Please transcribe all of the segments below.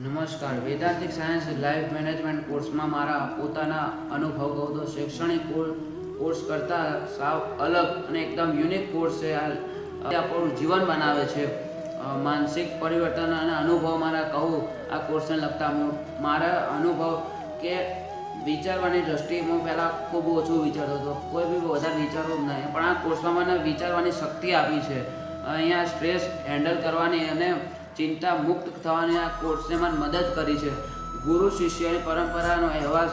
નમસ્કાર. વેદાંતિક science life management કોર્સમાં મારા પોતાના અનુભવ કહું તો શૈક્ષણિક કોર્સ કરતાં સાવ અલગ અને એકદમ યુનિક કોર્સ છે. આ આપણું જીવન બનાવે છે. માનસિક પરિવર્તન અને અનુભવ મારા કહું આ કોર્સને લગતા મારા અનુભવ કે વિચારવાની દ્રષ્ટિએ હું પહેલાં ખૂબ ઓછું વિચારતો હતો, કોઈ બી વધારે વિચારવું જ નહીં, પણ આ કોર્સમાં મને વિચારવાની શક્તિ આપી છે. અહીંયા સ્ટ્રેસ હેન્ડલ કરવાની અને ચિંતા મુક્ત થવાની આ કોર્સને મને મદદ કરી છે. ગુરુ શિષ્યની પરંપરાનો અહેવાસ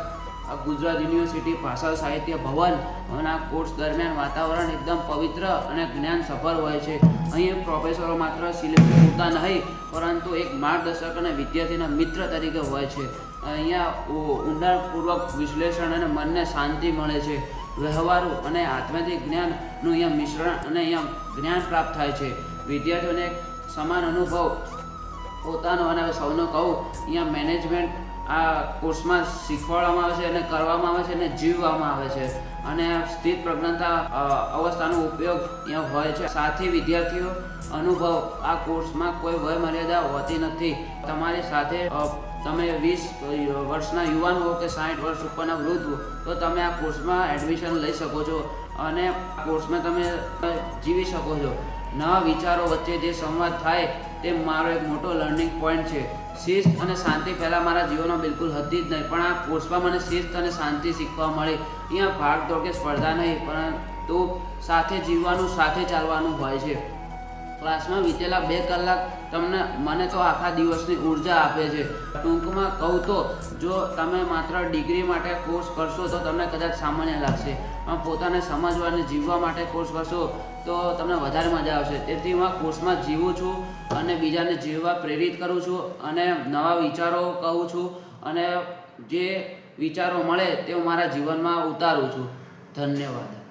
ગુજરાત યુનિવર્સિટી ભાષા સાહિત્ય ભવન અને આ કોર્સ દરમિયાન વાતાવરણ એકદમ પવિત્ર અને જ્ઞાન સભર હોય છે. અહીં પ્રોફેસરો માત્ર સિલેબસ પૂરતા નહીં પરંતુ એક માર્ગદર્શક અને વિદ્યાર્થીના મિત્ર તરીકે હોય છે. અહીંયા ઊંડાણપૂર્વક વિશ્લેષણ અને મનને શાંતિ મળે છે. વ્યવહારુ અને આત્માથી જ્ઞાનનું અહીંયા મિશ્રણ અને અહીંયા જ્ઞાન પ્રાપ્ત થાય છે. વિદ્યાર્થીઓને એક સમાન અનુભવ પોતાનો અને સૌનો કહું અહીંયા મેનેજમેન્ટ આ કોર્સમાં શીખવાડવામાં આવે છે અને કરવામાં આવે છે અને જીવવામાં આવે છે અને સ્થિત પ્રજ્ઞતા અવસ્થાનો ઉપયોગ અહીંયા હોય છે. સાથી વિદ્યાર્થીઓ અનુભવ આ કોર્સમાં કોઈ વય મર્યાદા હોતી નથી. તમારી સાથે તમે 20 વર્ષના યુવાન હો કે 60 વર્ષ ઉપરના વૃદ્ધ હો તો તમે આ કોર્સમાં એડમિશન લઈ શકો છો અને કોર્સમાં તમે જીવી શકો છો. નવા વિચારો વચ્ચે જે સંવાદ થાય તે મારો એક મોટો લર્નિંગ પોઈન્ટ છે. શિસ્ત અને શાંતિ પહેલાં મારા જીવનમાં બિલકુલ હતી જ નહીં, પણ આ કોર્સમાં મને શિસ્ત અને શાંતિ શીખવા મળી. અહીંયા ભાગદોડ કે સ્પર્ધા નહીં પરંતુ સાથે જીવવાનું, સાથે ચાલવાનું હોય છે. ક્લાસમાં વીતેલા 2 કલાક મને તો આખા દિવસની ઉર્જા આપે છે. ટૂંકમાં કહું તો જો તમે માત્ર ડિગ્રી માટે કોર્સ કરશો તો તમને કદાચ સામાન્ય લાગશે, પણ પોતાને સમજવા અને જીવવા માટે કોર્સ કરશો તો તમને વધારે મજા આવશે. તેથી હું આ કોર્સમાં જીવું છું અને બીજાને જીવવા પ્રેરિત કરું છું અને નવા વિચારો કહું છું અને જે વિચારો મળે તે હું મારા જીવનમાં ઉતારું છું. ધન્યવાદ.